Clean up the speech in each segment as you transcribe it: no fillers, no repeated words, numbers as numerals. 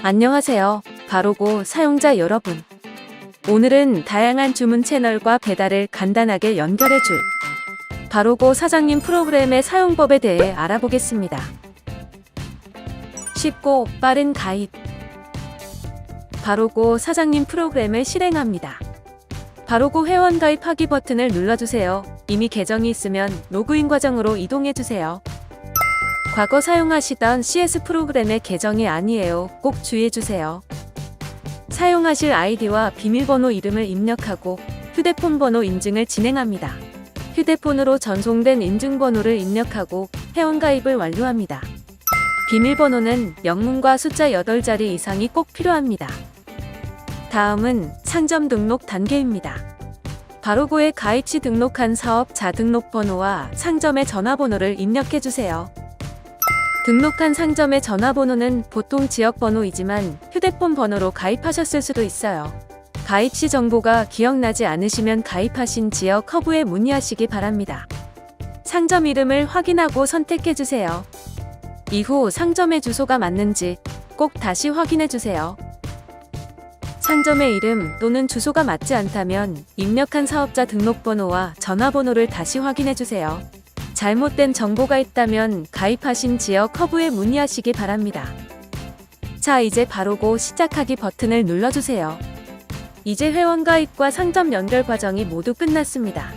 안녕하세요. 바로고 사용자 여러분. 오늘은 다양한 주문 채널과 배달을 간단하게 연결해줄 바로고 사장님 프로그램의 사용법에 대해 알아보겠습니다. 쉽고 빠른 가입. 바로고 사장님 프로그램을 실행합니다. 바로고 회원 가입하기 버튼을 눌러주세요. 이미 계정이 있으면 로그인 과정으로 이동해주세요. 과거 사용하시던 CS 프로그램의 계정이 아니에요. 꼭 주의해주세요. 사용하실 아이디와 비밀번호 이름을 입력하고 휴대폰 번호 인증을 진행합니다. 휴대폰으로 전송된 인증번호를 입력하고 회원가입을 완료합니다. 비밀번호는 영문과 숫자 8자리 이상이 꼭 필요합니다. 다음은 상점 등록 단계입니다. 바로고에 가입 시 등록한 사업자 등록번호와 상점의 전화번호를 입력해주세요. 등록한 상점의 전화번호는 보통 지역번호이지만 휴대폰 번호로 가입하셨을 수도 있어요. 가입 시 정보가 기억나지 않으시면 가입하신 지역 허브에 문의하시기 바랍니다. 상점 이름을 확인하고 선택해주세요. 이후 상점의 주소가 맞는지 꼭 다시 확인해주세요. 상점의 이름 또는 주소가 맞지 않다면 입력한 사업자 등록번호와 전화번호를 다시 확인해주세요. 잘못된 정보가 있다면 가입하신 지역 허브에 문의하시기 바랍니다. 자, 이제 바로고 시작하기 버튼을 눌러주세요. 이제 회원 가입과 상점 연결 과정이 모두 끝났습니다.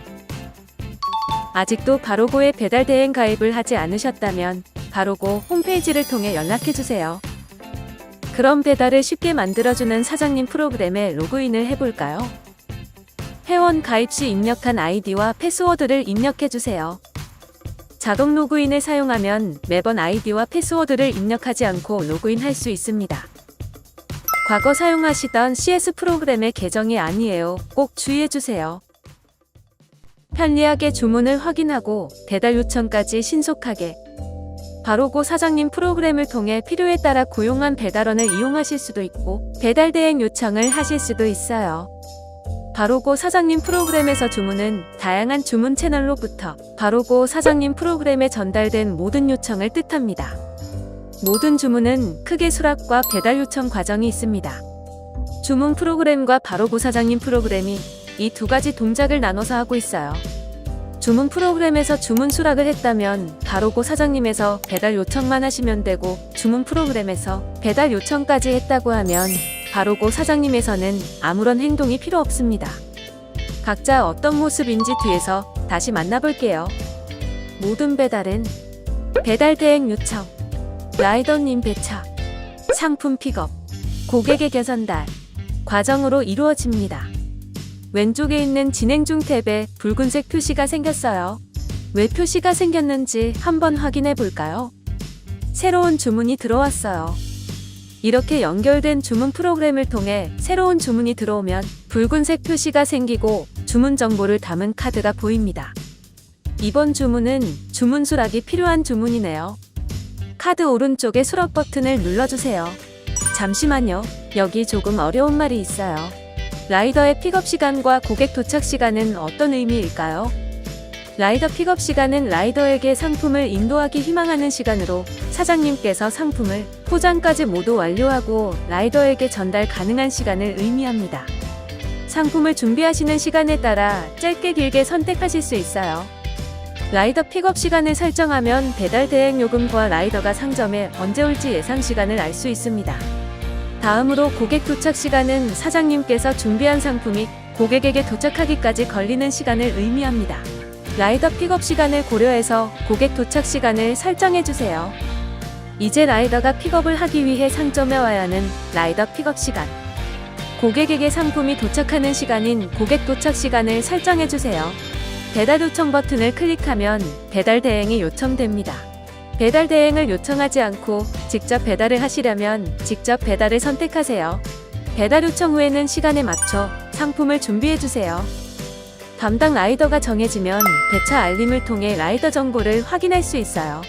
아직도 바로고에 배달 대행 가입을 하지 않으셨다면 바로고 홈페이지를 통해 연락해주세요. 그럼 배달을 쉽게 만들어주는 사장님 프로그램에 로그인을 해볼까요? 회원 가입 시 입력한 아이디와 패스워드를 입력해주세요. 자동 로그인을 사용하면 매번 아이디와 패스워드를 입력하지 않고 로그인할 수 있습니다. 과거 사용하시던 CS 프로그램의 계정이 아니에요. 꼭 주의해주세요. 편리하게 주문을 확인하고 배달 요청까지 신속하게 바로고 사장님 프로그램을 통해 필요에 따라 고용한 배달원을 이용하실 수도 있고 배달 대행 요청을 하실 수도 있어요. 바로고 사장님 프로그램에서 주문은 다양한 주문 채널로부터 바로고 사장님 프로그램에 전달된 모든 요청을 뜻합니다. 모든 주문은 크게 수락과 배달 요청 과정이 있습니다. 주문 프로그램과 바로고 사장님 프로그램이 이 두 가지 동작을 나눠서 하고 있어요. 주문 프로그램에서 주문 수락을 했다면 바로고 사장님에서 배달 요청만 하시면 되고 주문 프로그램에서 배달 요청까지 했다고 하면 바로고 사장님에서는 아무런 행동이 필요 없습니다. 각자 어떤 모습인지 뒤에서 다시 만나볼게요. 모든 배달은 배달 대행 요청, 라이더님 배차, 상품 픽업, 고객에게 전달 과정으로 이루어집니다. 왼쪽에 있는 진행 중 탭에 붉은색 표시가 생겼어요. 왜 표시가 생겼는지 한번 확인해 볼까요? 새로운 주문이 들어왔어요. 이렇게 연결된 주문 프로그램을 통해 새로운 주문이 들어오면 붉은색 표시가 생기고 주문 정보를 담은 카드가 보입니다. 이번 주문은 주문 수락이 필요한 주문이네요. 카드 오른쪽에 수락 버튼을 눌러주세요. 잠시만요. 여기 조금 어려운 말이 있어요. 라이더의 픽업 시간과 고객 도착 시간은 어떤 의미일까요? 라이더 픽업 시간은 라이더에게 상품을 인도하기 희망하는 시간으로 사장님께서 상품을 포장까지 모두 완료하고 라이더에게 전달 가능한 시간을 의미합니다. 상품을 준비하시는 시간에 따라 짧게 길게 선택하실 수 있어요. 라이더 픽업 시간을 설정하면 배달 대행 요금과 라이더가 상점에 언제 올지 예상 시간을 알 수 있습니다. 다음으로 고객 도착 시간은 사장님께서 준비한 상품이 고객에게 도착하기까지 걸리는 시간을 의미합니다. 라이더 픽업 시간을 고려해서 고객 도착 시간을 설정해주세요. 이제 라이더가 픽업을 하기 위해 상점에 와야 하는 라이더 픽업 시간. 고객에게 상품이 도착하는 시간인 고객 도착 시간을 설정해주세요. 배달 요청 버튼을 클릭하면 배달 대행이 요청됩니다. 배달 대행을 요청하지 않고 직접 배달을 하시려면 직접 배달을 선택하세요. 배달 요청 후에는 시간에 맞춰 상품을 준비해주세요. 담당 라이더가 정해지면 배차 알림을 통해 라이더 정보를 확인할 수 있어요.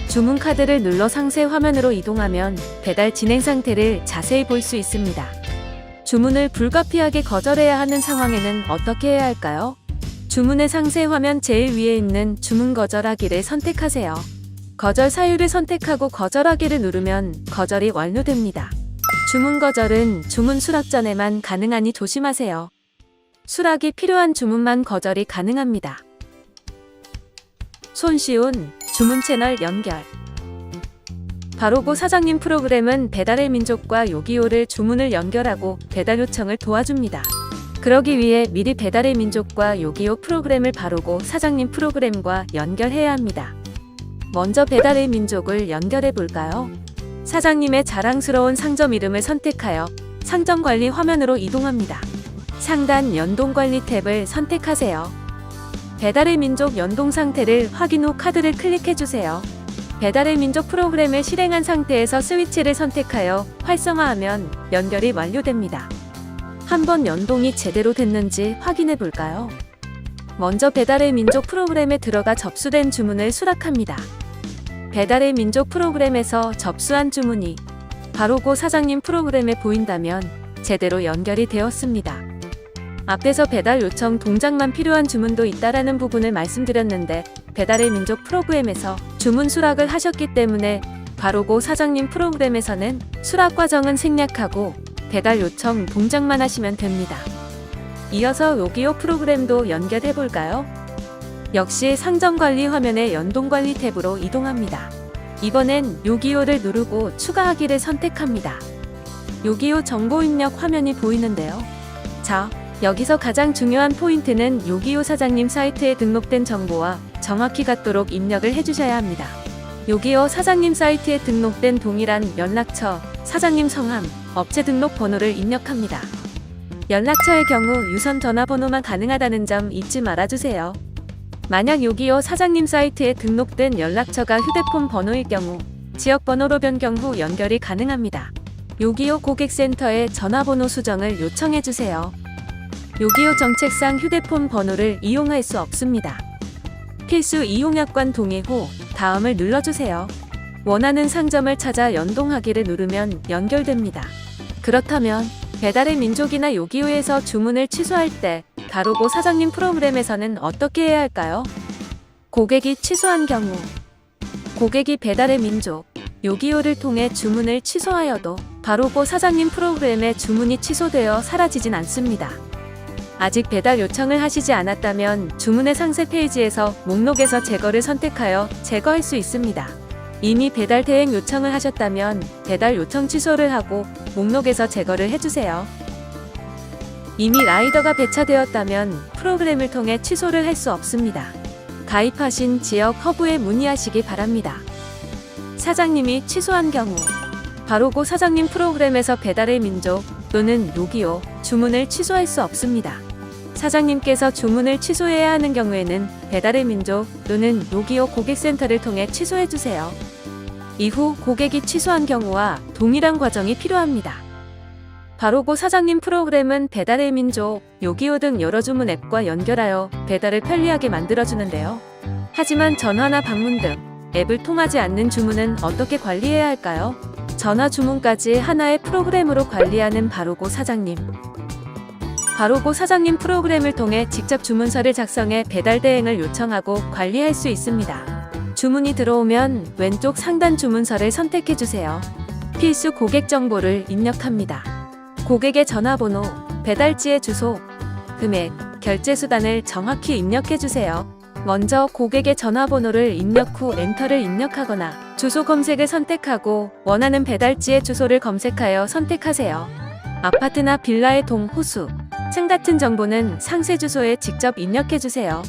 주문 카드를 눌러 상세 화면으로 이동하면 배달 진행 상태를 자세히 볼 수 있습니다. 주문을 불가피하게 거절해야 하는 상황에는 어떻게 해야 할까요? 주문의 상세 화면 제일 위에 있는 주문 거절하기를 선택하세요. 거절 사유를 선택하고 거절하기를 누르면 거절이 완료됩니다. 주문 거절은 주문 수락 전에만 가능하니 조심하세요. 수락이 필요한 주문만 거절이 가능합니다. 손쉬운 주문 채널 연결. 바로고 사장님 프로그램은 배달의 민족과 요기요를 주문을 연결하고 배달 요청을 도와줍니다. 그러기 위해 미리 배달의 민족과 요기요 프로그램을 바로고 사장님 프로그램과 연결해야 합니다. 먼저 배달의 민족을 연결해 볼까요? 사장님의 자랑스러운 상점 이름을 선택하여 상점 관리 화면으로 이동합니다. 상단 연동 관리 탭을 선택하세요. 배달의 민족 연동 상태를 확인 후 카드를 클릭해 주세요. 배달의 민족 프로그램을 실행한 상태에서 스위치를 선택하여 활성화하면 연결이 완료됩니다. 한번 연동이 제대로 됐는지 확인해 볼까요? 먼저 배달의 민족 프로그램에 들어가 접수된 주문을 수락합니다. 배달의 민족 프로그램에서 접수한 주문이 바로고 사장님 프로그램에 보인다면 제대로 연결이 되었습니다. 앞에서 배달 요청 동작만 필요한 주문도 있다라는 부분을 말씀드렸는데 배달의 민족 프로그램에서 주문 수락을 하셨기 때문에 바로고 사장님 프로그램에서는 수락 과정은 생략하고 배달 요청 동작만 하시면 됩니다. 이어서 요기요 프로그램도 연결해 볼까요? 역시 상점 관리 화면의 연동 관리 탭으로 이동합니다. 이번엔 요기요를 누르고 추가하기를 선택합니다. 요기요 정보 입력 화면이 보이는데요. 자, 여기서 가장 중요한 포인트는 요기요 사장님 사이트에 등록된 정보와 정확히 같도록 입력을 해주셔야 합니다. 요기요 사장님 사이트에 등록된 동일한 연락처, 사장님 성함, 업체 등록 번호를 입력합니다. 연락처의 경우 유선 전화번호만 가능하다는 점 잊지 말아주세요. 만약 요기요 사장님 사이트에 등록된 연락처가 휴대폰 번호일 경우 지역번호로 변경 후 연결이 가능합니다. 요기요 고객센터에 전화번호 수정을 요청해주세요. 요기요 정책상 휴대폰 번호를 이용할 수 없습니다. 필수 이용약관 동의 후 다음을 눌러주세요. 원하는 상점을 찾아 연동하기를 누르면 연결됩니다. 그렇다면 배달의 민족이나 요기요에서 주문을 취소할 때 바로고 사장님 프로그램에서는 어떻게 해야 할까요? 고객이 취소한 경우 고객이 배달의 민족, 요기요를 통해 주문을 취소하여도 바로고 사장님 프로그램에 주문이 취소되어 사라지진 않습니다. 아직 배달 요청을 하시지 않았다면 주문의 상세 페이지에서 목록에서 제거를 선택하여 제거할 수 있습니다. 이미 배달 대행 요청을 하셨다면 배달 요청 취소를 하고 목록에서 제거를 해주세요. 이미 라이더가 배차되었다면 프로그램을 통해 취소를 할 수 없습니다. 가입하신 지역 허브에 문의하시기 바랍니다. 사장님이 취소한 경우 바로고 사장님 프로그램에서 배달의 민족 또는 요기요 주문을 취소할 수 없습니다. 사장님께서 주문을 취소해야 하는 경우에는 배달의 민족 또는 요기요 고객센터를 통해 취소해주세요. 이후 고객이 취소한 경우와 동일한 과정이 필요합니다. 바로고 사장님 프로그램은 배달의 민족, 요기요 등 여러 주문 앱과 연결하여 배달을 편리하게 만들어주는데요. 하지만 전화나 방문 등 앱을 통하지 않는 주문은 어떻게 관리해야 할까요? 전화 주문까지 하나의 프로그램으로 관리하는 바로고 사장님. 바로고 사장님 프로그램을 통해 직접 주문서를 작성해 배달 대행을 요청하고 관리할 수 있습니다. 주문이 들어오면 왼쪽 상단 주문서를 선택해주세요. 필수 고객 정보를 입력합니다. 고객의 전화번호, 배달지의 주소, 금액, 결제 수단을 정확히 입력해주세요. 먼저 고객의 전화번호를 입력 후 엔터를 입력하거나 주소 검색을 선택하고 원하는 배달지의 주소를 검색하여 선택하세요. 아파트나 빌라의 동, 호수, 층 같은 정보는 상세 주소에 직접 입력해주세요.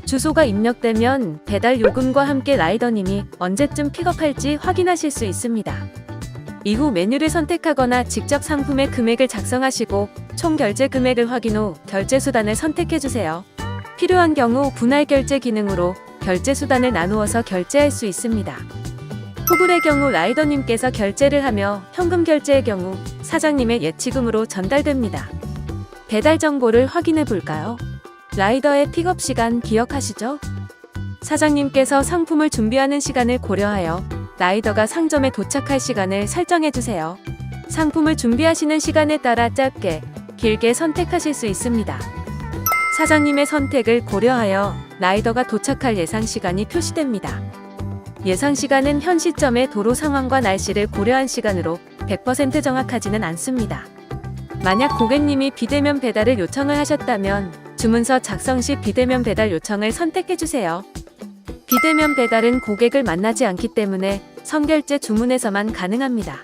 주소가 입력되면 배달 요금과 함께 라이더님이 언제쯤 픽업할지 확인하실 수 있습니다. 이후 메뉴를 선택하거나 직접 상품의 금액을 작성하시고 총 결제 금액을 확인 후 결제 수단을 선택해주세요. 필요한 경우 분할 결제 기능으로 결제 수단을 나누어서 결제할 수 있습니다. 후불의 경우 라이더님께서 결제를 하며 현금 결제의 경우 사장님의 예치금으로 전달됩니다. 배달 정보를 확인해 볼까요? 라이더의 픽업 시간 기억하시죠? 사장님께서 상품을 준비하는 시간을 고려하여 라이더가 상점에 도착할 시간을 설정해 주세요. 상품을 준비하시는 시간에 따라 짧게, 길게 선택하실 수 있습니다. 사장님의 선택을 고려하여 라이더가 도착할 예상 시간이 표시됩니다. 예상 시간은 현 시점의 도로 상황과 날씨를 고려한 시간으로 100% 정확하지는 않습니다. 만약 고객님이 비대면 배달을 요청을 하셨다면 주문서 작성 시 비대면 배달 요청을 선택해주세요. 비대면 배달은 고객을 만나지 않기 때문에 선결제 주문에서만 가능합니다.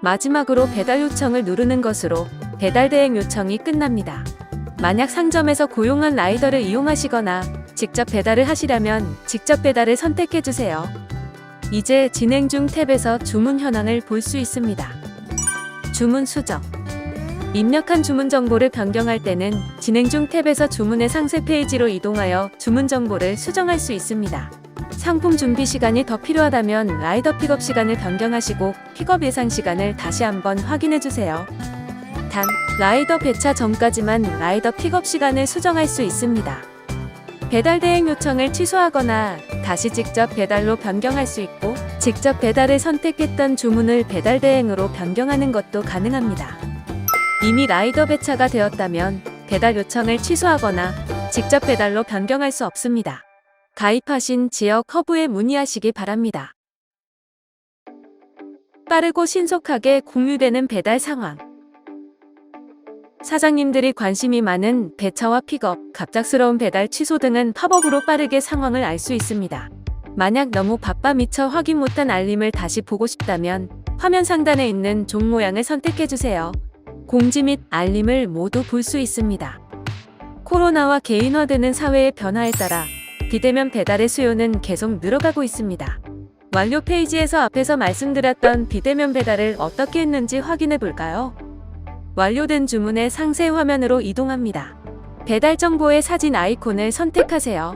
마지막으로 배달 요청을 누르는 것으로 배달 대행 요청이 끝납니다. 만약 상점에서 고용한 라이더를 이용하시거나 직접 배달을 하시려면 직접 배달을 선택해주세요. 이제 진행 중 탭에서 주문 현황을 볼 수 있습니다. 주문 수정. 입력한 주문 정보를 변경할 때는 진행 중 탭에서 주문의 상세 페이지로 이동하여 주문 정보를 수정할 수 있습니다. 상품 준비 시간이 더 필요하다면 라이더 픽업 시간을 변경하시고 픽업 예상 시간을 다시 한번 확인해 주세요. 단, 라이더 배차 전까지만 라이더 픽업 시간을 수정할 수 있습니다. 배달 대행 요청을 취소하거나 다시 직접 배달로 변경할 수 있고, 직접 배달을 선택했던 주문을 배달 대행으로 변경하는 것도 가능합니다. 이미 라이더 배차가 되었다면 배달 요청을 취소하거나 직접 배달로 변경할 수 없습니다. 가입하신 지역 허브에 문의하시기 바랍니다. 빠르고 신속하게 공유되는 배달 상황. 사장님들이 관심이 많은 배차와 픽업, 갑작스러운 배달 취소 등은 팝업으로 빠르게 상황을 알 수 있습니다. 만약 너무 바빠 미처 확인 못한 알림을 다시 보고 싶다면 화면 상단에 있는 종 모양을 선택해주세요. 공지 및 알림을 모두 볼 수 있습니다. 코로나와 개인화되는 사회의 변화에 따라 비대면 배달의 수요는 계속 늘어가고 있습니다. 완료 페이지에서 앞에서 말씀드렸던 비대면 배달을 어떻게 했는지 확인해 볼까요? 완료된 주문의 상세 화면으로 이동합니다. 배달 정보의 사진 아이콘을 선택하세요.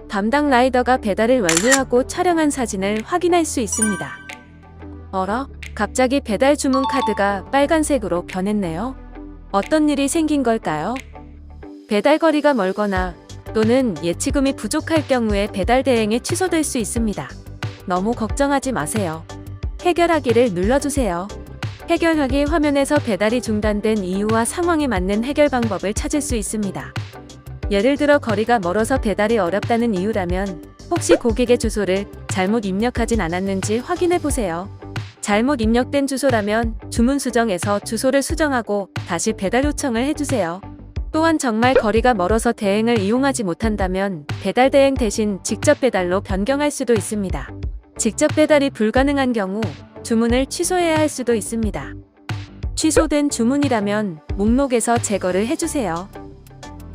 담당 라이더가 배달을 완료하고 촬영한 사진을 확인할 수 있습니다. 어라? 갑자기 배달 주문 카드가 빨간색으로 변했네요. 어떤 일이 생긴 걸까요? 배달 거리가 멀거나 또는 예치금이 부족할 경우에 배달 대행이 취소될 수 있습니다. 너무 걱정하지 마세요. 해결하기를 눌러주세요. 해결하기 화면에서 배달이 중단된 이유와 상황에 맞는 해결 방법을 찾을 수 있습니다. 예를 들어 거리가 멀어서 배달이 어렵다는 이유라면 혹시 고객의 주소를 잘못 입력하진 않았는지 확인해 보세요. 잘못 입력된 주소라면 주문 수정에서 주소를 수정하고 다시 배달 요청을 해주세요. 또한 정말 거리가 멀어서 대행을 이용하지 못한다면 배달 대행 대신 직접 배달로 변경할 수도 있습니다. 직접 배달이 불가능한 경우 주문을 취소해야 할 수도 있습니다. 취소된 주문이라면 목록에서 제거를 해주세요.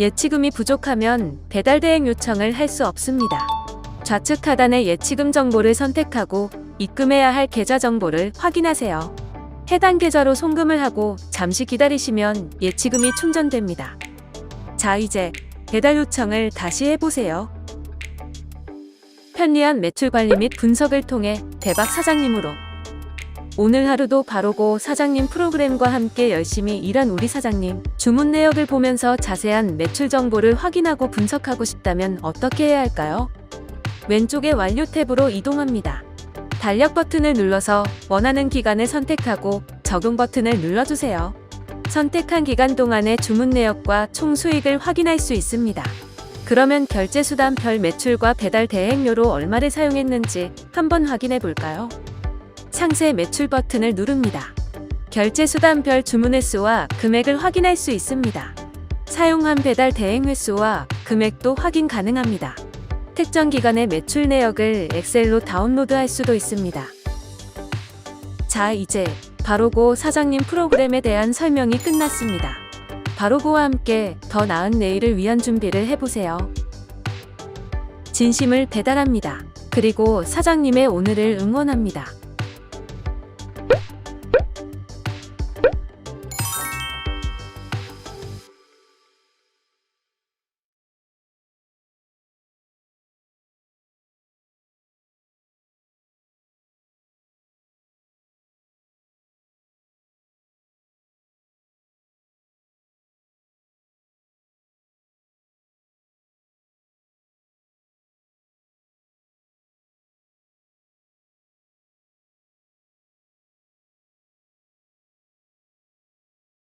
예치금이 부족하면 배달 대행 요청을 할 수 없습니다. 좌측 하단의 예치금 정보를 선택하고 입금해야 할 계좌 정보를 확인하세요. 해당 계좌로 송금을 하고 잠시 기다리시면 예치금이 충전됩니다. 자, 이제 배달 요청을 다시 해보세요. 편리한 매출 관리 및 분석을 통해 대박 사장님으로. 오늘 하루도 바로고 사장님 프로그램과 함께 열심히 일한 우리 사장님. 주문 내역을 보면서 자세한 매출 정보를 확인하고 분석하고 싶다면 어떻게 해야 할까요? 왼쪽의 완료 탭으로 이동합니다. 달력 버튼을 눌러서 원하는 기간을 선택하고 적용 버튼을 눌러주세요. 선택한 기간 동안의 주문 내역과 총 수익을 확인할 수 있습니다. 그러면 결제 수단별 매출과 배달 대행료로 얼마를 사용했는지 한번 확인해 볼까요? 상세 매출 버튼을 누릅니다. 결제 수단별 주문 횟수와 금액을 확인할 수 있습니다. 사용한 배달 대행 횟수와 금액도 확인 가능합니다. 특정 기간의 매출 내역을 엑셀로 다운로드할 수도 있습니다. 자, 이제 바로고 사장님 프로그램에 대한 설명이 끝났습니다. 바로고와 함께 더 나은 내일을 위한 준비를 해보세요. 진심을 배달합니다. 그리고 사장님의 오늘을 응원합니다.